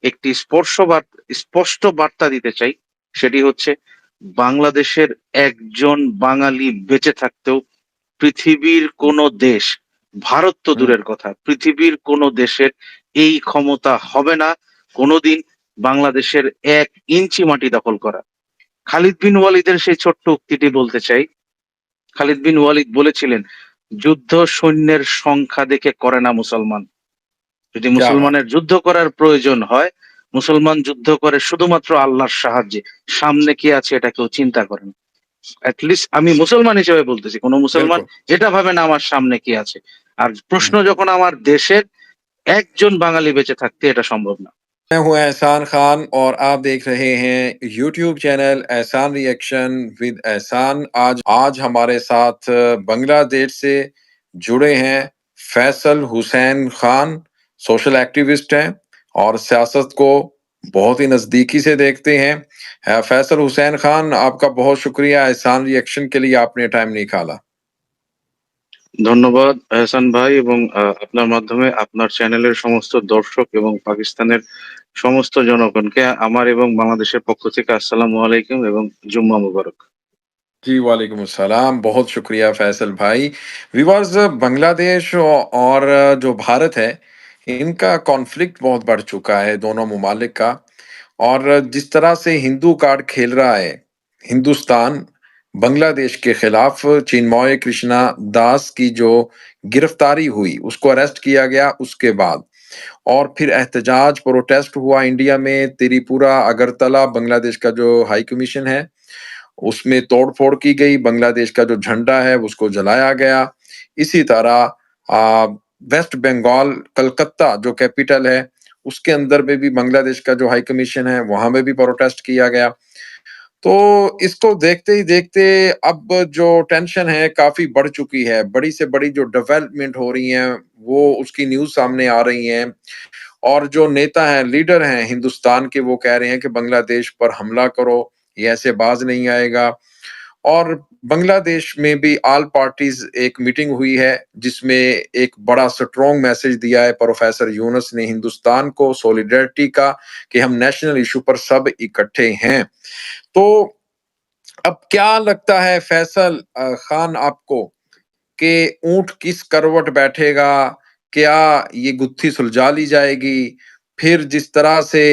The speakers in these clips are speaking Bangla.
একটি স্পষ্ট বার্তা দিতে চাই। সেটি হচ্ছে বাংলাদেশের একজন বাঙালি বেঁচে থাকতেও পৃথিবীর কোনো দেশ, ভারত তো হুম। দূরের কথা, পৃথিবীর কোনো দেশের এই ক্ষমতা হবে না কোনোদিন বাংলাদেশের 1 ইঞ্চি মাটি দখল করা। খালিদ বিন ওয়ালিদের সেই ছোট্ট উক্তিটি বলতে চাই। খালিদ বিন ওয়ালিদ বলেছিলেন, যুদ্ধ সৈন্যের সংখ্যা দেখে করে না মুসলমান। যদি क्या बात। মুসলমানের যুদ্ধ করার প্রয়োজন হয়, মুসলমান যুদ্ধ করে শুধুমাত্র আল্লাহর সাহায্যে। সামনে কি আছে এটা কেউ চিন্তা করেন। লিস্ট আমি মুসলমান হিসেবে বলতেছি, কোন মুসলমান बिल्कुल। এটা ভাবে না আমার সামনে কি আছে। আর প্রশ্ন हम्म। যখন আমার देशेर একজন বাঙালি বেঁচে থাকতে, এটা সম্ভব না। मैं हूं एहसान खान और आप देख रहे हैं यूट्यूब चैनल एहसान रिएक्शन विद एहसान। आज हमारे साथ बांग्लादेश से जुड़े हैं फैसल हुसैन खान। सोशल एक्टिविस्ट हैं और सियासत को बहुत ही नजदीकी से देखते हैं। फैसल हुसैन खान, आपका बहुत शुक्रिया एहसान रिएक्शन के लिए आपने टाइम निकाला। ধন্যবাদ এহসান ভাই, এবং আপনার মাধ্যমে আপনার চ্যানেলের সমস্ত দর্শক এবং পাকিস্তানের সমস্ত জনগণকে আমার এবং বাংলাদেশের পক্ষ থেকে আসসালামু আলাইকুম এবং জুম্মা মুবারক। जी, वालेकुम अस्सलाम। बहुत शुक्रिया फैसल भाई। व्यूअर्स, बांग्लादेश और जो भारत है, इनका कॉन्फ्लिक्ट बहुत बढ़ चुका है दोनों ममालिक का। और जिस तरह से हिंदू कार्ड खेल रहा है हिंदुस्तान बांग्लादेश के खिलाफ, चिन्मय कृष्णा दास की जो गिरफ्तारी हुई, उसको अरेस्ट किया गया उसके बाद, और फिर एहतजाज प्रोटेस्ट हुआ इंडिया में, त्रिपुरा अगरतला बांग्लादेश का जो हाई कमीशन है उसमें तोड़-फोड़ की गई, बांग्लादेश का जो झंडा है उसको जलाया गया। इसी तरह वेस्ट बंगाल कलकत्ता जो कैपिटल है उसके अंदर में भी बांग्लादेश का जो हाई कमीशन है वहां में भी प्रोटेस्ट किया गया। तो इसको देखते ही देखते अब जो टेंशन है काफी बढ़ चुकी है। बड़ी से बड़ी जो डेवलपमेंट हो रही है वो उसकी न्यूज सामने आ रही है। और जो नेता हैं, लीडर हैं हिंदुस्तान के, वो कह रहे हैं कि बांग्लादेश पर हमला करो, ये ऐसे बाज नहीं आएगा। और बांग्लादेश में भी ऑल पार्टीज एक मीटिंग हुई है जिसमें एक बड़ा स्ट्रॉन्ग मैसेज दिया है प्रोफेसर यूनुस ने हिंदुस्तान को सॉलिडरिटी का, कि हम नेशनल इशू पर सब इकट्ठे हैं। तो अब क्या लगता है फैसल खान आपको, कि ऊंट किस करवट बैठेगा? क्या ये गुत्थी सुलझा ली जाएगी? फिर जिस तरह से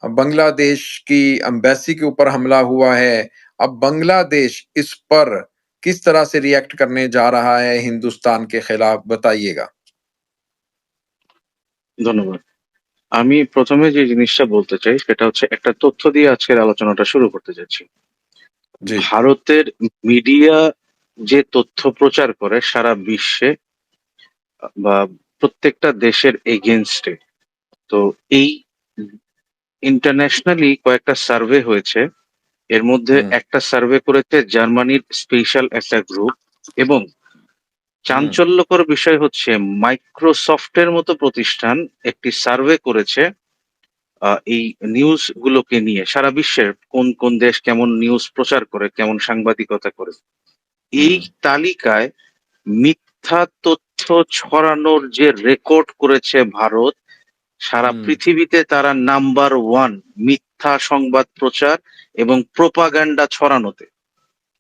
बांग्लादेश की एम्बेसी के ऊपर हमला हुआ है, अब बांग्लादेश इस पर किस तरह से रिएक्ट करने जा रहा है हिंदुस्तान के खिलाफ, बताइएगा। ধন্যবাদ। আমি প্রথমে যে জিনিসটা বলতে চাই সেটা হচ্ছে একটা তথ্য দিয়ে আজকের আলোচনাটা শুরু করতে যাচ্ছি। जी। ভারতের মিডিয়া যে তথ্য প্রচার করে সারা বিশ্বে বা প্রত্যেকটা দেশের এগেনস্টে, তো এই ইন্টারন্যাশনালি কয়েকটা সার্ভে হয়েছে। এর মধ্যে हुँ, একটা সার্ভে করেছে জার্মানির স্পেশাল একটা গ্রুপ, এবং हुँ, চাঞ্চল্যকর বিষয় হচ্ছে মাইক্রোসফটের মতো প্রতিষ্ঠান একটি সার্ভে করেছে এই নিউজ গুলোকে নিয়ে, সারা বিশ্বের কোন কোন দেশ কেমন নিউজ প্রচার করে, কেমন সাংবাদিকতা করে। এই हुँ, তালিকায় মিথ্যা তথ্য ছড়ানোর যে রেকর্ড করেছে ভারত, সারা हुँ, পৃথিবীতে তারা নাম্বার ওয়ান মিথ্যা সংবাদ প্রচার এবং প্রোপাগান্ডা ছড়ানোতে।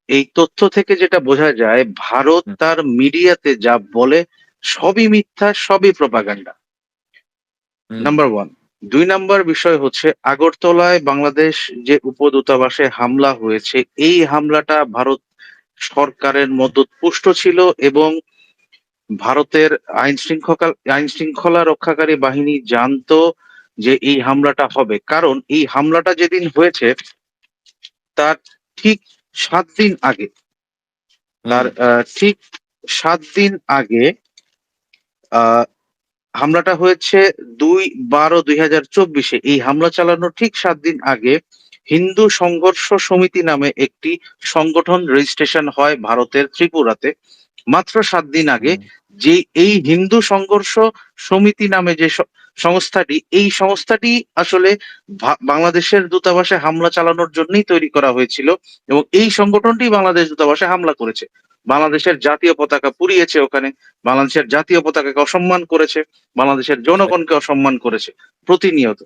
এই তথ্য থেকে যেটা বোঝা যায়, ভারত हुँ, তার মিডিয়াতে যা বলে সবই মিথ্যা, সবই প্রোপাগান্ডা। हुँ, নাম্বার ওয়ান। 2 নাম্বার বিষয় হচ্ছে আগরতলায় বাংলাদেশ যে উপদূতাবাসে হামলা হয়েছে, এই হামলাটা ভারত সরকারের মদতপুষ্ট ছিল, এবং ভারতের আইন শৃঙ্খলা রক্ষাকারী বাহিনী জানতো যে এই হামলাটা হবে, কারণ এই হামলাটা যেদিন হয়েছে তার ঠিক 7 দিন আগে, তার हुँ, ঠিক 7 দিন আগে আহ হামলাটা হয়েছে 2/12/2024। এই হামলা চালানোর ঠিক 7 দিন আগে হিন্দু সংঘর্ষ সমিতি নামে একটি সংগঠন রেজিস্ট্রেশন হয় ভারতের ত্রিপুরাতে। মাত্র 7 দিন আগে हुँ, যে এই হিন্দু সংঘর্ষ সমিতি নামে যে সংস্থাটি, এই সংস্থাটি আসলে বাংলাদেশের দূতাবাসে হামলা চালানোর জন্যই তৈরি করা হয়েছিল, এবং এই সংগঠনটি বাংলাদেশ দূতাবাসে হামলা করেছে, বাংলাদেশের জাতীয় পতাকা পুড়িয়েছে ওখানে, বাংলাদেশের জাতীয় পতাকাকে অসম্মান করেছে, বাংলাদেশের জনগণকে অসম্মান করেছে প্রতিনিয়ত।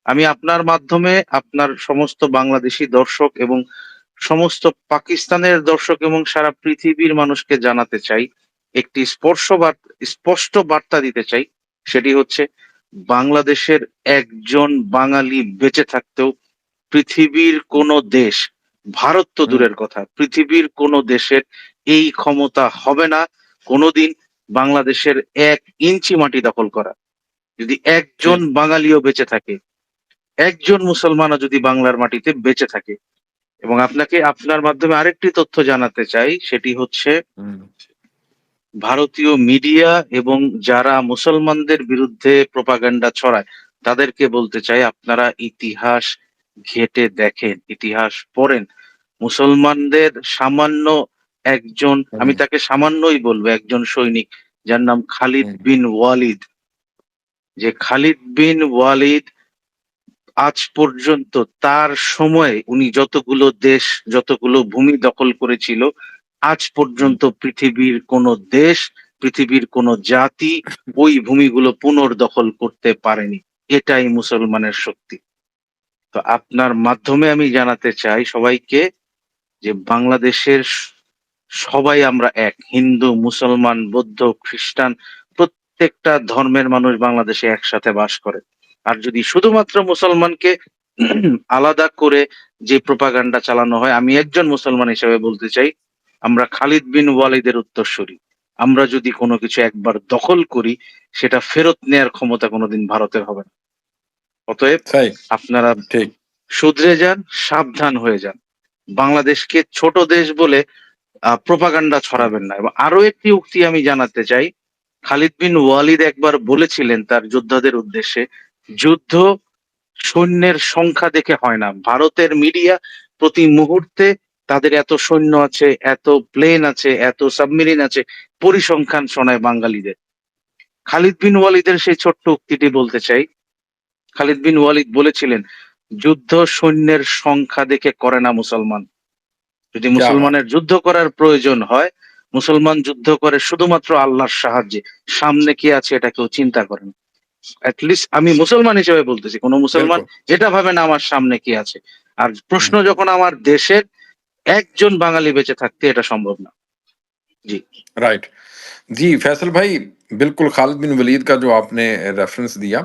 আমি আপনার মাধ্যমে আপনার সমস্ত বাংলাদেশি দর্শক এবং সমস্ত পাকিস্তানের দর্শক এবং সারা পৃথিবীর মানুষকে জানাতে চাই, একটি স্পষ্ট বার্তা দিতে চাই। সেটি হচ্ছে, বাংলাদেশের একজন বাঙালি বেঁচে থাকতেও পৃথিবীর কোনো দেশ, ভারত তো हुँ, দূরের কথা, পৃথিবীর কোনো দেশের এই ক্ষমতা হবে না কোনোদিন বাংলাদেশের 1 ইঞ্চি মাটি দখল করা। যদি একজন ठीक। বাঙালিও বেঁচে থাকে, একজন মুসলমানও যদি বাংলার মাটিতে বেঁচে থাকে। এবং আপনাকে আপনার মাধ্যমে আরেকটি তথ্য জানাতে চাই, সেটি হচ্ছে हुँ, ভারতীয় মিডিয়া এবং যারা মুসলমানদের বিরুদ্ধে প্রোপাগান্ডা ছড়ায় তাদেরকে বলতে চাই, আপনারা ইতিহাস ঘেঁটে দেখেন, ইতিহাস পড়েন। মুসলমানদের সামান্য একজন, আমি हुँ, তাকে সামান্যই বলবো, একজন সৈনিক যার নাম খালিদ हुँ, বিন ওয়ালিদ, যে খালিদ বিন ওয়ালিদ আজ পর্যন্ত, তার সময়ে উনি যতগুলো দেশ, যতগুলো ভূমি দখল করেছিল, আজ हुँ, পর্যন্ত পৃথিবীর কোন দেশ, পৃথিবীর কোন জাতি ওই ভূমিগুলো পুনর্দখল করতে পারেনি। এটাই মুসলমানের শক্তি। তো আপনার মাধ্যমে আমি জানাতে চাই সবাইকে যে বাংলাদেশের সবাই আমরা এক, হিন্দু, মুসলমান, বৌদ্ধ, খ্রিস্টান, প্রত্যেকটা ধর্মের মানুষ বাংলাদেশে একসাথে বাস করে। আর যদি শুধুমাত্র মুসলমানকে আলাদা করে যে প্রোপাগান্ডা চালানো হয়, আমি একজন মুসলমান হিসেবে বলতে চাই, আমরা খালিদ বিন ওয়ালিদের উত্তরসূরি। আমরা যদি কোনো কিছু একবার দখল করি, সেটা ফেরত নেয়ার ক্ষমতা কোনোদিন ভারতের হবে না। অতএব सही, আপনারা ठीक। শুধরে যান, সাবধান হয়ে যান। বাংলাদেশকে ছোট দেশ বলে প্রোপাগান্ডা हुँ, ছড়াবেন না। এবং আরো একটি উক্তি আমি জানাতে চাই, খালিদ বিন ওয়ালিদ একবার বলেছিলেন তার যোদ্ধাদের উদ্দেশ্যে, যুদ্ধ সৈন্যের সংখ্যা দেখে হয় না। ভারতের মিডিয়া প্রতি মুহূর্তে তাদের এত সৈন্য আছে, এত প্লেন আছে, এত সাবমেরিন আছে, পরিসংখ্যান শোনায় বাঙালিদের। খালিদ বিন ওয়ালিদের সেই ছোট্ট উক্তিটি বলতে চাই। খালিদ বিন ওয়ালিদ বলেছিলেন, যুদ্ধ সৈন্যের সংখ্যা দেখে করে না মুসলমান। যদি क्या बात মুসলমানের যুদ্ধ করার প্রয়োজন হয়, মুসলমান যুদ্ধ করে শুধুমাত্র আল্লাহর সাহায্যে। সামনে কি আছে এটা কেউ চিন্তা করে না। লিস্ট আমি মুসলমান হিসেবে বলতেছি, কোন है! মুসলমান बिल्कुल। এটা ভাবে না আমার সামনে কি আছে। আর প্রশ্ন हुँ। যখন আমার দেশের, একজন বাঙালি বেঁচে থাকতে এটা সম্ভব না। জি। राइट। जी, फैसल भाई, बिल्कुल खालिद बिन वलीद का जो आपने रेफ़रेंस दिया,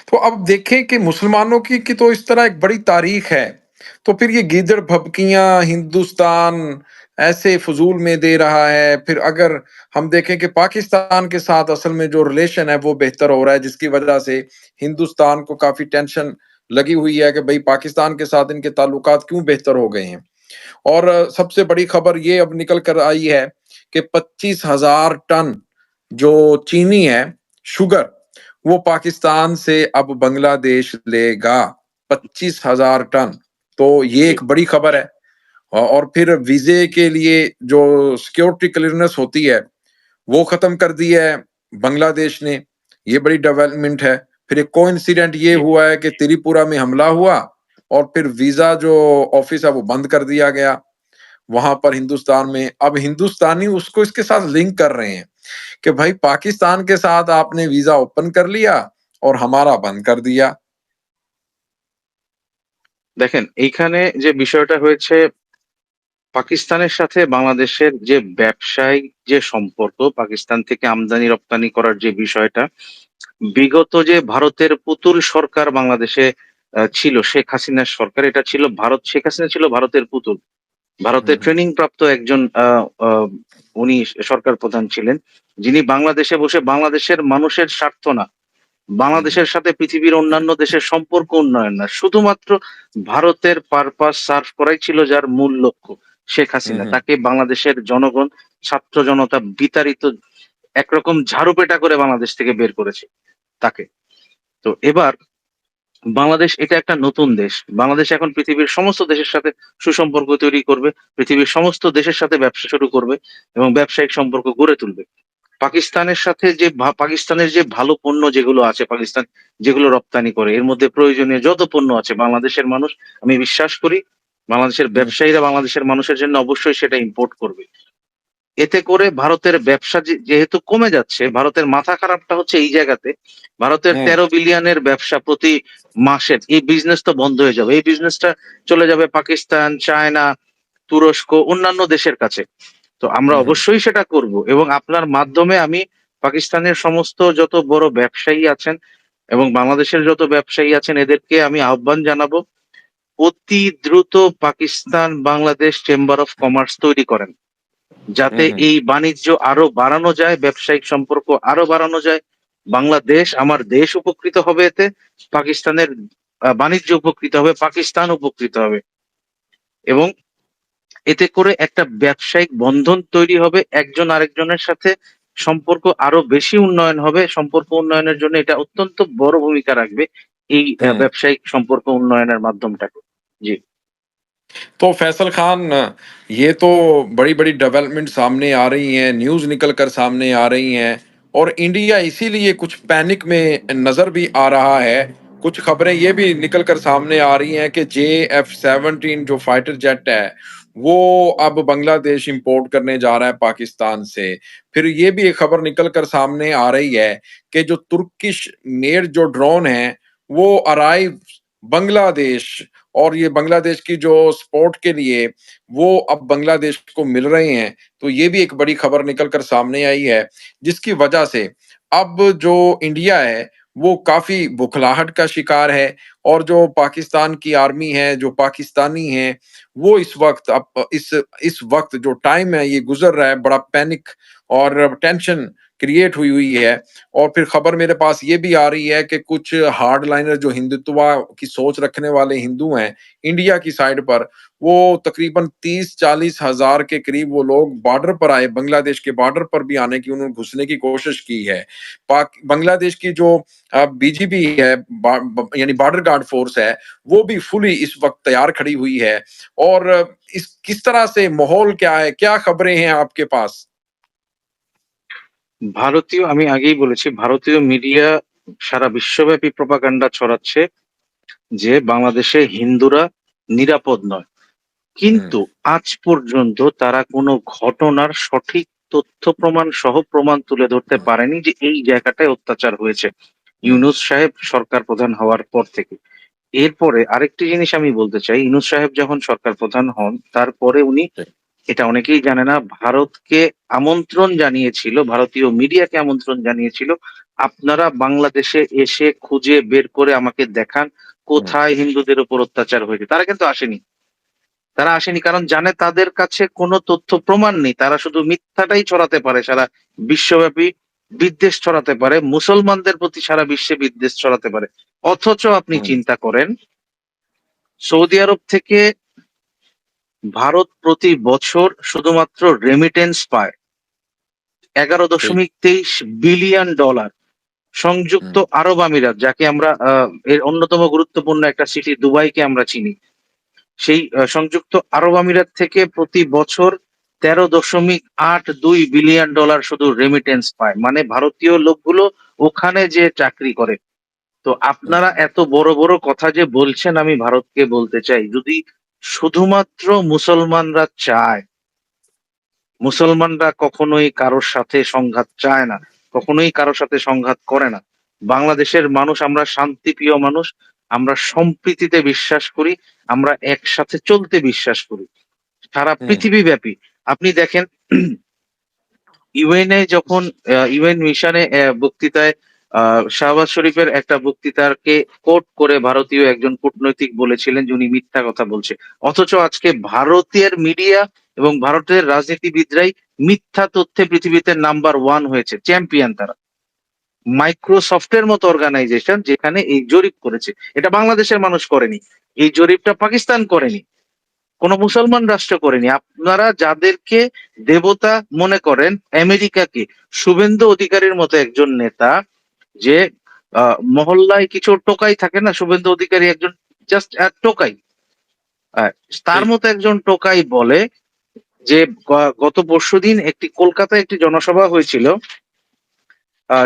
तो अब देखें कि मुसलमानों की तो इस तरह एक बड़ी तारीख़ है, तो फिर ये गीदड़ भभकियाँ हिंदुस्तान ऐसे फ़ुज़ूल में दे रहा है, फिर अगर हम देखें कि पाकिस्तान के साथ असल में जो रिलेशन है वो बेहतर हो रहा है, जिसकी वजह से हिंदुस्तान को काफ़ी टेंशन लगी हुई है कि भई पाकिस्तान के साथ इनके ताल्लुकात क्यों बेहतर हो गए हैं। और सबसे बड़ी खबर ये अब निकल कर आई है कि 25,000 टन जो चीनी है, शुगर, वो पाकिस्तान से अब बांग्लादेश लेगा। 25,000 टन। तो ये জি। एक बड़ी खबर है। और फिर वीज़े के लिए जो सिक्योरिटी क्लीयरेंस होती है, वो खत्म कर दी है बांग्लादेश ने। ये बड़ी डेवलपमेंट है। फिर एक कोइंसिडेंट ये জি। हुआ है कि त्रिपुरा में हमला हुआ और फिर वीज़ा जो ऑफ़िस है वो बंद कर दिया गया। वहां पर हिंदुस्तान में अब हिंदुस्तानी उसको इसके साथ लिंक कर रहे हैं कि भाई पाकिस्तान के साथ आपने वीजा ओपन कर लिया और हमारा बंद कर दिया। দেখেন এইখানে যে বিষয়টা হয়েছে, পাকিস্তানের সাথে বাংলাদেশের যে ব্যবসায়িক যে সম্পর্ক, পাকিস্তান থেকে আমদানি রপ্তানি করার যে বিষয়টা, বিগত যে ভারতের পুতুল সরকার বাংলাদেশে ছিল, শেখ হাসিনার সরকার, এটা ছিল ভারত, শেখ হাসিনা ছিল ভারতের পুতুল। ভারতের हम्म, ট্রেনিং প্রাপ্ত একজন উনি সরকার প্রধান ছিলেন, যিনি বাংলাদেশে বসে বাংলাদেশের মানুষের স্বার্থ না, हम्म, বাংলাদেশের সাথে পৃথিবীর অন্যান্য দেশের সম্পর্ক উন্নয়ন না, শুধুমাত্র ভারতের পারপাস সার্ভ করাই ছিল যার মূল লক্ষ্য। শেখ হাসিনা हम्म, তাকে বাংলাদেশের জনগণ, ছাত্র জনতা বিতাড়িত, একরকম ঝাড়ুপেটা করে বাংলাদেশ থেকে বের করেছে তাকে। তো এবার বাংলাদেশ এটা একটা নতুন দেশ। বাংলাদেশ এখন পৃথিবীর সমস্ত দেশের সাথে সুসম্পর্ক তৈরি করবে, পৃথিবীর সমস্ত দেশের সাথে ব্যবসা শুরু করবে এবং ব্যবসায়িক সম্পর্ক গড়ে তুলবে। পাকিস্তানের সাথে যে পাকিস্তানের যে ভালো পণ্য যেগুলো আছে, পাকিস্তান যেগুলো রপ্তানি করে, এর মধ্যে প্রয়োজনীয় যত পণ্য আছে, বাংলাদেশের মানুষ, আমি বিশ্বাস করি বাংলাদেশের हम्म, ব্যবসায়ীরা বাংলাদেশের মানুষের জন্য অবশ্যই সেটা ইম্পোর্ট করবে। এতে করে ভারতের ব্যবসা যেহেতু কমে যাচ্ছে, ভারতের মাথা খারাপটা হচ্ছে এই জায়গাতে, ভারতের हुँ, 13 বিলিয়নের ব্যবসা প্রতি মাসের এই বিজনেস তো বন্ধ হয়ে যাবে, এই বিজনেসটা চলে যাবে পাকিস্তান, চায়না, তুরস্ক, অন্যান্য দেশের কাছে। তো আমরা हुँ, हुँ, অবশ্যই সেটা করব, এবং আপনার মাধ্যমে আমি পাকিস্তানের সমস্ত যত বড় ব্যবসায়ী আছেন এবং বাংলাদেশের যত ব্যবসায়ী আছেন এদেরকে আমি আহ্বান জানাবো, অতি দ্রুত Pakistan Bangladesh chamber of commerce তৈরি করেন, हुँ, যাতে हुँ। এই বাণিজ্য আরো বাড়ানো যায়, ব্যবসায়িক সম্পর্ক আরো বাড়ানো যায়। বাংলাদেশ, আমার দেশ উপকৃত হবে এতে, পাকিস্তানের বাণিজ্য উপকৃত হবে, পাকিস্তান উপকৃত হবে, এবং এতে করে একটা ব্যবসায়িক বন্ধন তৈরি হবে, একজন আরেকজনের সাথে সম্পর্ক আরো বেশি উন্নয়ন হবে, সম্পর্ক উন্নয়নের জন্য এটা অত্যন্ত বড় ভূমিকা রাখবে এই हुँ। ব্যবসায়িক সম্পর্ক উন্নয়নের মাধ্যমটাকে। জি। तो फैसल खान, ये तो बड़ी-बड़ी डेवलपमेंट सामने आ रही हैं, न्यूज़ निकल कर सामने आ रही हैं और इंडिया इसीलिए कुछ पैनिक में नज़र भी आ रहा है। कुछ खबरें ये भी निकल कर सामने आ रही हैं कि JF-17 जो फाइटर जेट है, वो अब बांग्लादेश इंपोर्ट करने जा रहा है पाकिस्तान से। फिर ये भी एक खबर निकल कर सामने आ रही है कि जो तुर्किश मेड जो ड्रोन हैं, वो अराइव बांग्लादेश, और ये बांग्लादेश की जो सपोर्ट के लिए वो अब बांग्लादेश को मिल रहे हैं। तो ये भी एक बड़ी खबर निकल कर सामने आई है, जिसकी वजह से अब जो इंडिया है, वो काफ़ी बुखलाहट का शिकार है और जो पाकिस्तान की आर्मी है, जो पाकिस्तानी हैं, वो इस वक़्त अब इस वक़्त जो टाइम है ये गुज़र रहा है, बड़ा पैनिक और टेंशन क्रिएट हुई हुई है। और फिर खबर मेरे पास ये भी आ रही है कि कुछ हार्डलाइनर जो हिंदुत्व की सोच रखने वाले हिंदू हैं, इंडिया की साइड पर, वो तकरीबन 30-40 हज़ार के करीब वो लोग बॉर्डर पर आए, बांग्लादेश के बॉर्डर पर भी आने की उन्होंने घुसने की कोशिश की है। पाक बांग्लादेश की जो बीजीबी है, बा ब यानी बॉर्डर गार्ड फोर्स है, वो भी फुली इस वक़्त तैयार खड़ी हुई है और इस किस तरह से माहौल क्या है? क्या खबरें हैं आपके पास? ভারতীয়, আমি আগেই বলেছি, ভারতীয় মিডিয়া সারা বিশ্বব্যাপী প্রপাগান্ডা ছড়াচ্ছে যে বাংলাদেশে হিন্দুরা নিরাপদ নয়, हुँ, কিন্তু আজ পর্যন্ত তারা কোনো ঘটনার সঠিক তথ্য প্রমাণ সহ প্রমাণ তুলে ধরতে हुँ, পারেনি যে এই জায়গাটায় অত্যাচার হয়েছে हुँ, ইউনূস সাহেব সরকার প্রধান হওয়ার পর থেকে। এরপরে আরেকটি জিনিস আমি বলতে চাই, ইউনূস সাহেব যখন সরকার প্রধান হন তারপরে উনি, जी, এটা অনেকেই জানে না, ভারতকে আমন্ত্রণ জানিয়েছিল, ভারতীয় মিডিয়াকে আমন্ত্রণ জানিয়েছিল, আপনারা বাংলাদেশে এসে খুঁজে বের করে আমাকে দেখান हुँ, কোথায় হিন্দুদের উপর অত্যাচার হয়েছে। তারা কিন্তু আসেনি, তারা আসেনি কারণ জানে তাদের কাছে কোনো তথ্য প্রমাণ নেই, তারা শুধু মিথ্যাটাই ছড়াতে পারে, সারা বিশ্বব্যাপী বিদ্বেষ ছড়াতে পারে, মুসলমানদের প্রতি সারা বিশ্বে বিদ্বেষ ছড়াতে পারে। অথচ আপনি हुँ, চিন্তা করেন, সৌদি আরব থেকে ভারত প্রতি বছর শুধুমাত্র রেমিটেন্স পায় जी, 11.23 বিলিয়ন ডলার। সংযুক্ত हुँ, আরব আমিরাত, যাকে আমরা এর অন্যতম গুরুত্বপূর্ণ একটা সিটি দুবাইকে আমরা চিনি, সেই সংযুক্ত আরব আমিরাত থেকে প্রতি বছর 13.82 বিলিয়ন ডলার শুধু রেমিটেন্স পায়, মানে ভারতীয় লোকগুলো ওখানে যে চাকরি করে। তো हुँ, আপনারা এত বড় বড় কথা যে বলছেন, আমি ভারতকে বলতে চাই, যদি শুধুমাত্র মুসলমানরা চায়, মুসলমানরা কখনোই কারোর সাথে সংঘাত চায় না, কখনোই কারোর সাথে সংঘাত করে না। বাংলাদেশের মানুষ আমরা শান্তিপ্রিয় মানুষ, আমরা সম্প্রীতিতে বিশ্বাস করি, আমরা একসাথে চলতে বিশ্বাস করি সারা हुँ, পৃথিবীব্যাপী। আপনি দেখেন, ইউএনএ যখন ইউএন মিশনে বক্তৃতায় শাহবাজ শরীফের একটা বক্তৃতাকে কোট করে ভারতীয় একজন কূটনৈতিক বলেছিলেন যে উনি মিথ্যা কথা বলছে, অথচ আজকে ভারতের মিডিয়া এবং ভারতের রাজনীতিবিদরাই মিথ্যা তথ্যে পৃথিবীতে নাম্বার 1 হয়েছে, চ্যাম্পিয়ন তারা। মাইক্রোসফটের মতো অর্গানাইজেশন যেখানে এই জরিপ করেছে, এটা বাংলাদেশের মানুষ করেনি, এই জরিপটা পাকিস্তান করেনি, কোন মুসলমান রাষ্ট্র করেনি। আপনারা যাদেরকে দেবতা মনে করেন, আমেরিকাকে, শুভেন্দু অধিকারীর মতো একজন নেতা, যে মহল্লায় কিছু টোকাই থাকে না, শুভেন্দু অধিকারী একজন জাস্ট টোকাই, আহ, তার जी, মতো একজন টোকাই বলে যে গত পরশুদিন একটি কলকাতায় একটি জনসভা হয়েছিল,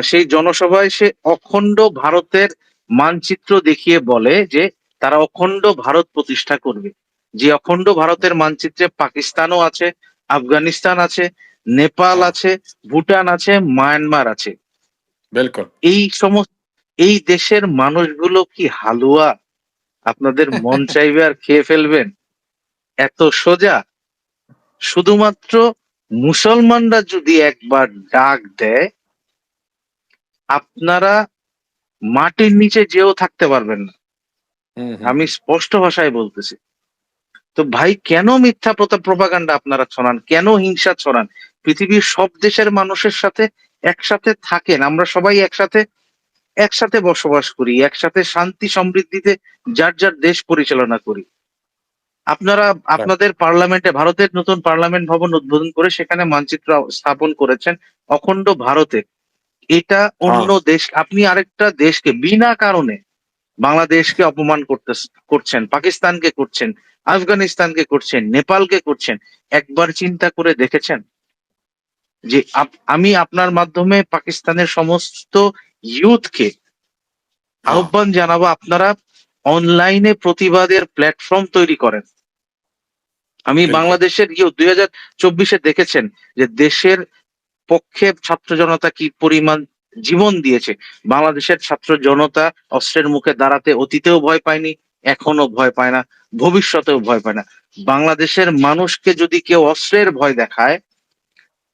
সেই জনসভায় সে অখণ্ড ভারতের মানচিত্র দেখিয়ে বলে যে তারা অখণ্ড ভারত প্রতিষ্ঠা করবে, যে অখণ্ড ভারতের মানচিত্রে পাকিস্তানও আছে, আফগানিস্তান আছে, নেপাল हाँ, আছে, ভুটান আছে, মায়ানমার আছে। बिल्कुल। এই সমস্ত এই দেশের মানুষগুলো কি হালুয়া? আপনাদের মন চাইবে আর খেয়ে ফেলবেন? এত সোজা? শুধুমাত্র মুসলমানরা যদি একবার ডাক দেয়, আপনারা মাটির নিচে যেও থাকতে পারবেন না। हुँ, हुँ, আমি हुँ। স্পষ্ট ভাষায় বলতেছি। তো ভাই কেন মিথ্যা প্রপাগান্ডা আপনারা ছড়ান? কেন হিংসা ছড়ান? পৃথিবীর সব দেশের মানুষের সাথে একসাথে থাকেন। আমরা সবাই একসাথে একসাথে বসবাস করি। একসাথে শান্তি সমৃদ্ধিতে যার, যার দেশ পরিচালনা করি। আপনারা राइट, আপনাদের পার্লামেন্টে ভারতের নতুন পার্লামেন্ট ভবন উদ্বোধন করে সেখানে মানচিত্র স্থাপন করেছেন অখণ্ড ভারতে। এটা हाँ, অন্য দেশ আপনি আরেকটা দেশকে বিনা কারণে বাংলাদেশকে অপমান করছেন, পাকিস্তানকে করছেন, আফগানিস্তানকে করছেন, নেপালকে করছেন। একবার চিন্তা করে দেখেছেন যে আমি আপনার মাধ্যমে পাকিস্তানের সমস্ত ইয়ুথকে हाँ, আহ্বান জানাবো আপনারা অনলাইনে প্রতিবাদের প্ল্যাটফর্ম তৈরি করেন। আমি बिल्कुल। বাংলাদেশের ইয়ুথ 2024-এ দেখেছেন যে দেশের পক্ষে ছাত্র জনতা কি পরিমাণ জীবন দিয়েছে। বাংলাদেশের ছাত্র জনতা অস্ত্রের মুখে দাঁড়াতে অতীতেও ভয় পায়নি, এখনো ভয় পায় না, ভবিষ্যতেও ভয় পায় না। বাংলাদেশের মানুষকে যদি কেউ অস্ত্রের ভয় দেখায়,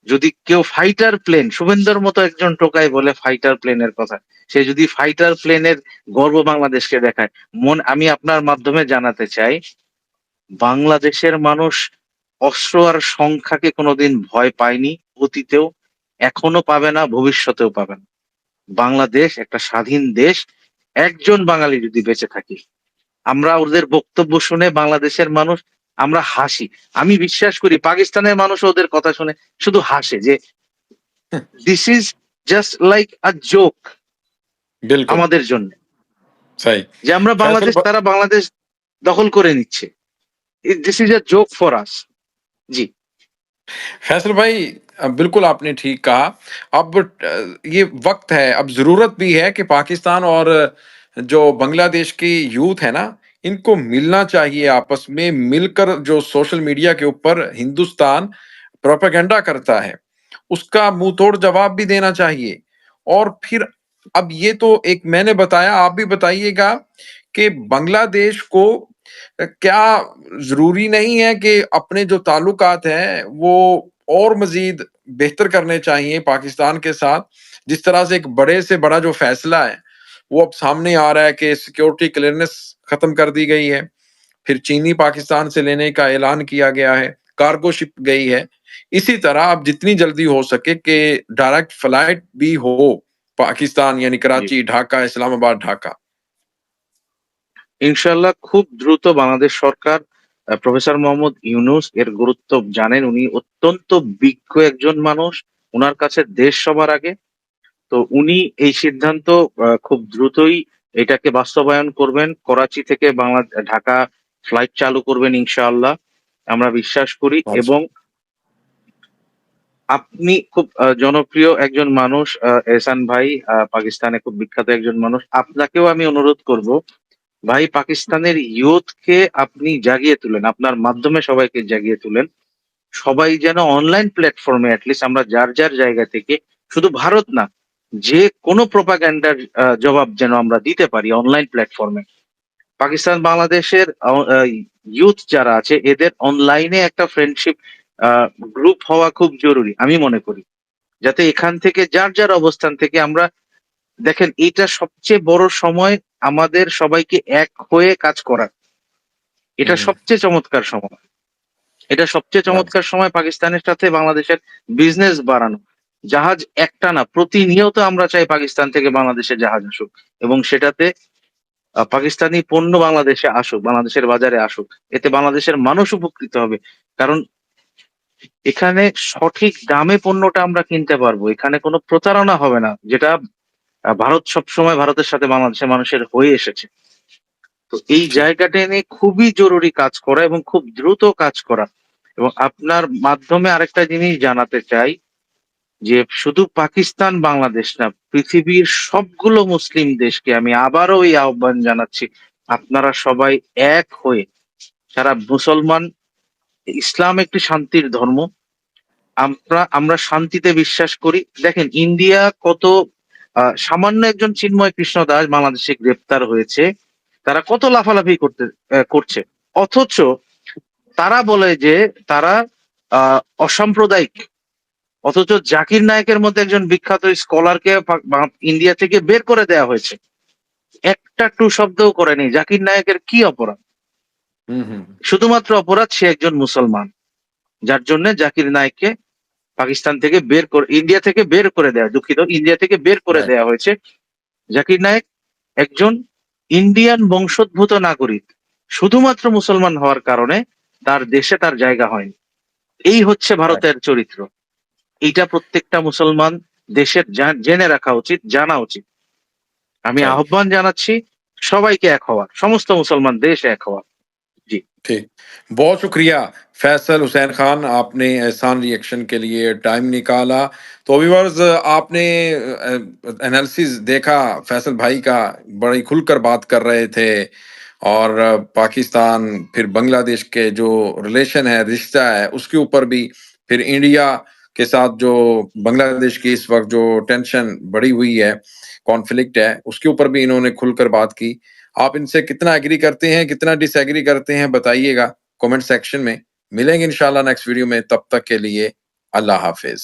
যদি কেউ ফাইটার প্লেন, শুভেন্দুর মতো একজন টোকাই বলে ফাইটার প্লেনের কথা, সে যদি ফাইটার প্লেনের গর্ব বাংলাদেশকে দেখায়, আমি আপনার মাধ্যমে জানাতে চাই, বাংলাদেশের মানুষ অস্ত্র আর সংখ্যাকে কোনোদিন ভয় পায়নি, অতীতেও এখনো পাবে না, ভবিষ্যতেও পাবে না। বাংলাদেশ একটা স্বাধীন দেশ। একজন বাঙালি যদি বেঁচে থাকি, আমরা ওদের বক্তব্য শুনে বাংলাদেশের মানুষ আমরা হাসি। আমি বিশ্বাস করি পাকিস্তানের মানুষ ওদের কথা শুনে শুধু হাসে যে this is just like a joke बिल्कुल, আমাদের জন্য, सही। যে আমরা फैसल বাংলাদেশ, भ তারা বাংলাদেশ দখল করে নিচ্ছে। This is a joke for us. জি, फैसल भाई बिल्कुल आपने ठीक कहा। अब ये वक़्त है, अब ज़रूरत भी है कि पाकिस्तान और जो बांग्लादेश की यूथ है ना, इनको मिलना चाहिए आपस में, मिलकर जो सोशल मीडिया के ऊपर हिंदुस्तान प्रोपेगेंडा करता है, उसका मुँह-तोड़ जवाब भी देना चाहिए। और फिर अब ये तो एक मैंने बताया, आप भी बताइएगा कि बांग्लादेश को क्या ज़रूरी नहीं है कि अपने जो ताल्लुकात हैं, वो और मज़ीद बेहतर करने चाहिए पाकिस्तान के साथ? जिस तरह से एक बड़े से बड़ा जो फैसला है, वो अब सामने आ रहा है कि सिक्योरिटी क्लीयरेंस खत्म कर दी गई है। फिर चीनी पाकिस्तान से लेने का ऐलान किया गया है, कार्गो शिप गई है। इसी तरह अब जितनी जल्दी हो सके कि डायरेक्ट फ्लाइट भी हो पाकिस्तान यानी জি। कराची, ढाका, इस्लामाबाद, ढाका। ইনশাল্লাহ খুব দ্রুত বাংলাদেশ সরকার প্রফেসর মোহাম্মদ ইউনূস এর গুরুত্ব জানেন। উনি অত্যন্ত বিজ্ঞ একজন মানুষ। উনার কাছে দেশ সবার আগে। তো উনি এই সিদ্ধান্ত খুব দ্রুতই এটাকে বাস্তবায়ন করবেন। করাচি থেকে ঢাকা ফ্লাইট চালু করবেন ইনশাআল্লাহ। আমরা বিশ্বাস করি अच्छा, এবং আপনি খুব জনপ্রিয় একজন মানুষ এহসান ভাই, পাকিস্তানে খুব বিখ্যাত একজন মানুষ। আপনাকেও আমি অনুরোধ করব, ভাই পাকিস্তানের ইয়ুথকে আপনি জাগিয়ে তুলেন। আপনার মাধ্যমে সবাইকে জাগিয়ে তুলেন। সবাই যেন অনলাইন প্ল্যাটফর্মে এটলিস্ট আমরা যার, যার জায়গা থেকে শুধু ভারত না, যে কোনো প্রোপাগান্ডার জবাব যেন আমরা দিতে পারি অনলাইন প্ল্যাটফর্মে। পাকিস্তান বাংলাদেশের ইয়ুথ যারা আছে এদের অনলাইনে একটা ফ্রেন্ডশিপ গ্রুপ হওয়া খুব জরুরি আমি মনে করি। যাতে এখান থেকে যার, যার অবস্থান থেকে আমরা দেখেন এইটা সবচেয়ে বড় সময় আমাদের সবাইকে এক হয়ে কাজ করার। এটা हुँ, সবচেয়ে চমৎকার সময়। এটা সবচেয়ে अच्छा, চমৎকার সময় পাকিস্তানের সাথে বাংলাদেশের বিজনেস বাড়ানো। জাহাজ একটা না, প্রতিনিয়ত আমরা চাই পাকিস্তান থেকে বাংলাদেশে জাহাজ আসুক এবং সেটাতে পাকিস্তানি পণ্য বাংলাদেশে আসুক, বাংলাদেশের বাজারে আসুক। এতে বাংলাদেশের মানুষ উপকৃত হবে। কারণ এখানে সঠিক দামে পণ্যটা আমরা কিনতে পারবো। এখানে কোনো প্রতারণা হবে না। যেটা ভারত সবসময় ভারতের সাথে বাংলাদেশের মানুষের হয়ে এসেছে। তো এই ठीक, জায়গাটা নিয়ে খুবই জরুরি কাজ করা এবং খুব দ্রুত কাজ করা। এবং আপনার মাধ্যমে আরেকটা জিনিস জানাতে চাই যে শুধু পাকিস্তান বাংলাদেশ না, পৃথিবীর সবগুলো মুসলিম দেশকে আমি আবারও এই আহ্বান জানাচ্ছি, আপনারা সবাই এক হয়ে, যারা মুসলমান, ইসলাম একটি শান্তির ধর্ম, আমরা শান্তিতে বিশ্বাস করি। দেখেন ইন্ডিয়া কত সামান্য একজন চিন্ময় কৃষ্ণ দাস বাংলাদেশে গ্রেপ্তার হয়েছে, তারা কত লাফালাফি করছে, অথচ তারা বলে যে তারা অসাম্প্রদায়িক, অথচ জাকির নায়েকের মধ্যে একজন বিখ্যাত স্কলারকে ইন্ডিয়া থেকে বের করে দেওয়া হয়েছে, একটা টু শব্দও করেনি। জাকির নায়েকের কি অপরাধ? हम्म हम्म শুধুমাত্র অপরাধ সে একজন মুসলমান, যার জন্য জাকির নায়েককে পাকিস্তান থেকে ইন্ডিয়া থেকে বের করে দেওয়া, দুঃখিত, ইন্ডিয়া থেকে বের করে राइट দেওয়া হয়েছে। জাকির নায়েক একজন ইন্ডিয়ান বংশোদ্ভূত নাগরিক, শুধুমাত্র মুসলমান হওয়ার কারণে তার দেশে তার জায়গা হয়নি। এই হচ্ছে राइट ভারতের চরিত্র। এইটা প্রত্যেকটা মুসলমান দেশের জেনে রাখা উচিত, জানা উচিত। আমি सही আহ্বান জানাচ্ছি সবাইকে এক হওয়ার, সমস্ত মুসলমান দেশ এক হওয়ার। জি। ठीक बहुत शुक्रिया फैसल हुसैन खान आपने एहसान रिएक्शन के लिए टाइम निकाला तो व्यूअर्स आपने एनालिसिस देखा फैसल भाई का बड़ी खुलकर बात कर रहे थे और पाकिस्तान फिर बांग्लादेश के जो रिलेशन है रिश्ता है उसके ऊपर भी फिर इंडिया के साथ जो बांग्लादेश की इस वक्त जो टेंशन बढ़ी हुई है कॉन्फ्लिक्ट है उसके ऊपर भी इन्होंने खुलकर बात की आप इनसे कितना एग्री करते हैं कितना डिसएग्री करते हैं बताइएगा कमेंट सेक्शन में मिलेंगे इंशाल्लाह नेक्स्ट वीडियो में तब तक के लिए अल्लाह हाफिज